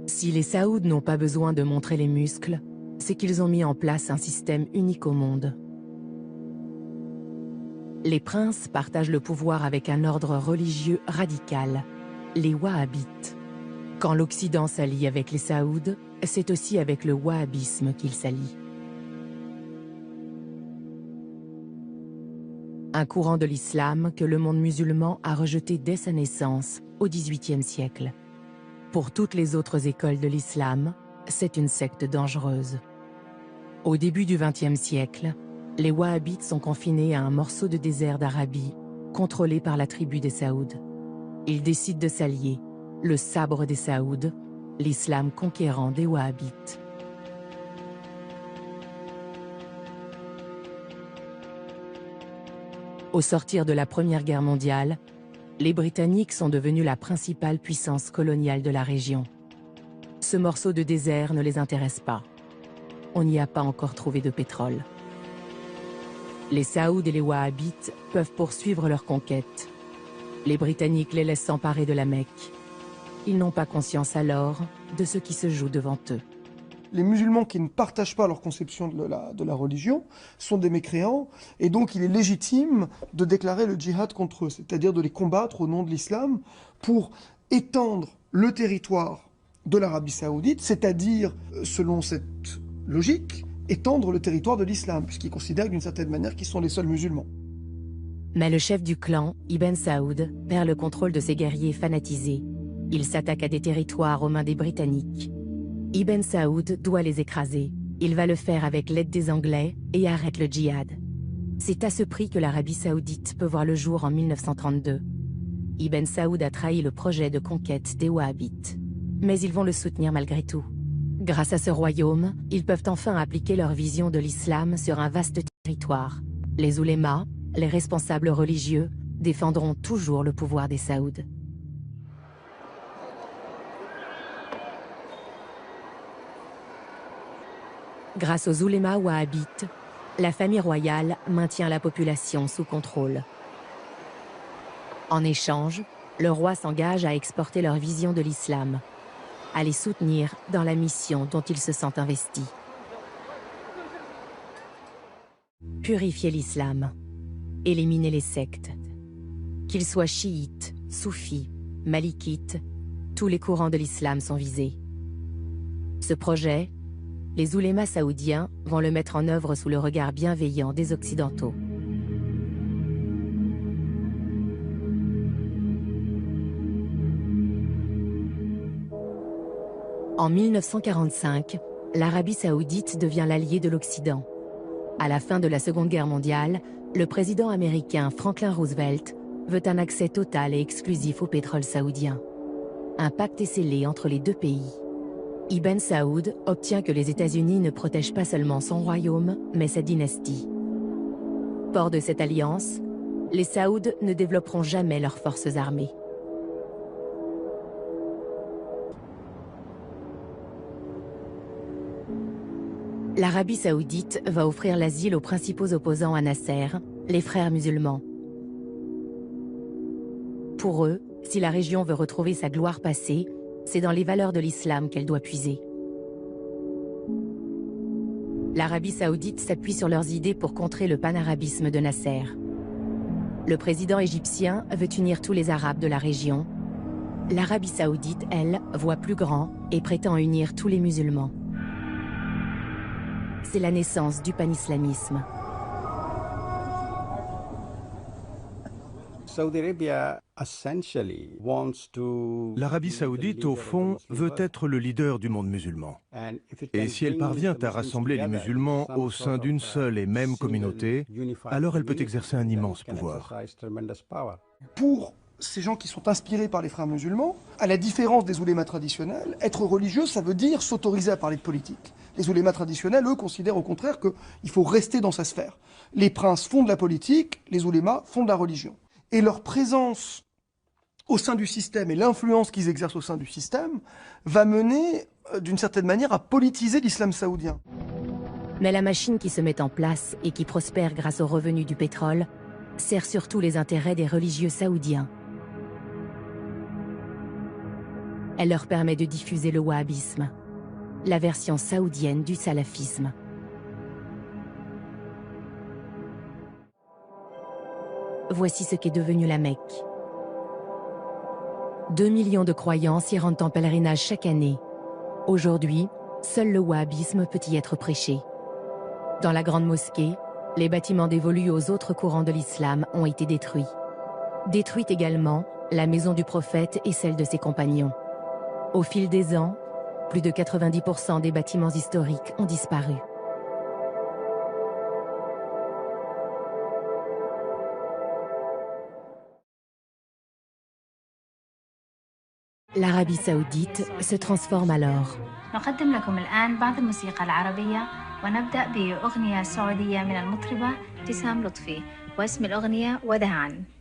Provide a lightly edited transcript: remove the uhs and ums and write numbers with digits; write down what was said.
Si les Saouds n'ont pas besoin de montrer les muscles, c'est qu'ils ont mis en place un système unique au monde. Les princes partagent le pouvoir avec un ordre religieux radical, les Wahhabites. Quand l'Occident s'allie avec les Saouds, c'est aussi avec le wahhabisme qu'il s'allie. Un courant de l'islam que le monde musulman a rejeté dès sa naissance, au XVIIIe siècle. Pour toutes les autres écoles de l'islam, c'est une secte dangereuse. Au début du XXe siècle, les Wahhabites sont confinés à un morceau de désert d'Arabie, contrôlé par la tribu des Saouds. Ils décident de s'allier, le sabre des Saouds, l'islam conquérant des Wahhabites. Au sortir de la Première Guerre mondiale, les Britanniques sont devenus la principale puissance coloniale de la région. Ce morceau de désert ne les intéresse pas. On n'y a pas encore trouvé de pétrole. Les Saouds et les Wahhabites peuvent poursuivre leur conquête. Les Britanniques les laissent s'emparer de la Mecque. Ils n'ont pas conscience alors de ce qui se joue devant eux. Les musulmans qui ne partagent pas leur conception de la religion sont des mécréants, et donc il est légitime de déclarer le djihad contre eux, c'est-à-dire de les combattre au nom de l'islam pour étendre le territoire de l'Arabie saoudite, c'est-à-dire, selon cette logique, étendre le territoire de l'islam, puisqu'ils considèrent d'une certaine manière qu'ils sont les seuls musulmans. Mais le chef du clan, Ibn Saoud, perd le contrôle de ses guerriers fanatisés. Il s'attaque à des territoires aux mains des Britanniques. Ibn Saoud doit les écraser. Il va le faire avec l'aide des Anglais et arrête le djihad. C'est à ce prix que l'Arabie saoudite peut voir le jour en 1932. Ibn Saoud a trahi le projet de conquête des Wahhabites. Mais ils vont le soutenir malgré tout. Grâce à ce royaume, ils peuvent enfin appliquer leur vision de l'islam sur un vaste territoire. Les oulémas, les responsables religieux, défendront toujours le pouvoir des Saouds. Grâce aux oulémas wahhabites, la famille royale maintient la population sous contrôle. En échange, le roi s'engage à exporter leur vision de l'islam, à les soutenir dans la mission dont ils se sentent investis. Purifier l'islam, éliminer les sectes. Qu'ils soient chiites, soufis, malikites, tous les courants de l'islam sont visés. Ce projet, les oulémas saoudiens vont le mettre en œuvre sous le regard bienveillant des Occidentaux. En 1945, l'Arabie saoudite devient l'allié de l'Occident. À la fin de la Seconde Guerre mondiale, le président américain Franklin Roosevelt veut un accès total et exclusif au pétrole saoudien. Un pacte est scellé entre les deux pays. Ibn Saoud obtient que les États-Unis ne protègent pas seulement son royaume, mais sa dynastie. Fort de cette alliance, les Saouds ne développeront jamais leurs forces armées. L'Arabie saoudite va offrir l'asile aux principaux opposants à Nasser, les frères musulmans. Pour eux, si la région veut retrouver sa gloire passée, c'est dans les valeurs de l'islam qu'elle doit puiser. L'Arabie saoudite s'appuie sur leurs idées pour contrer le panarabisme de Nasser. Le président égyptien veut unir tous les Arabes de la région. L'Arabie saoudite, elle, voit plus grand et prétend unir tous les musulmans. C'est la naissance du panislamisme. L'Arabie saoudite, au fond, veut être le leader du monde musulman. Et si elle parvient à rassembler les musulmans au sein d'une seule et même communauté, alors elle peut exercer un immense pouvoir. Pour ces gens qui sont inspirés par les frères musulmans, à la différence des oulémas traditionnels, être religieux, ça veut dire s'autoriser à parler de politique. Les oulémas traditionnels, eux, considèrent au contraire qu'il faut rester dans sa sphère. Les princes font de la politique, les oulémas font de la religion. Et leur présence au sein du système et l'influence qu'ils exercent au sein du système va mener, d'une certaine manière, à politiser l'islam saoudien. Mais la machine qui se met en place et qui prospère grâce aux revenus du pétrole sert surtout les intérêts des religieux saoudiens. Elle leur permet de diffuser le wahhabisme, la version saoudienne du salafisme. Voici ce qu'est devenu la Mecque. 2 millions de croyants s'y rendent en pèlerinage chaque année. Aujourd'hui, seul le wahhabisme peut y être prêché. Dans la grande mosquée, les bâtiments dévolus aux autres courants de l'islam ont été détruits. Détruite également, la maison du prophète et celle de ses compagnons. Au fil des ans, plus de 90% des bâtiments historiques ont disparu. L'Arabie saoudite se transforme alors. نقدم لكم الآن بعض الموسيقى العربية ونبدأ بأغنية سعودية من المطربة ابتسام لطفي واسم الأغنية وداعاً.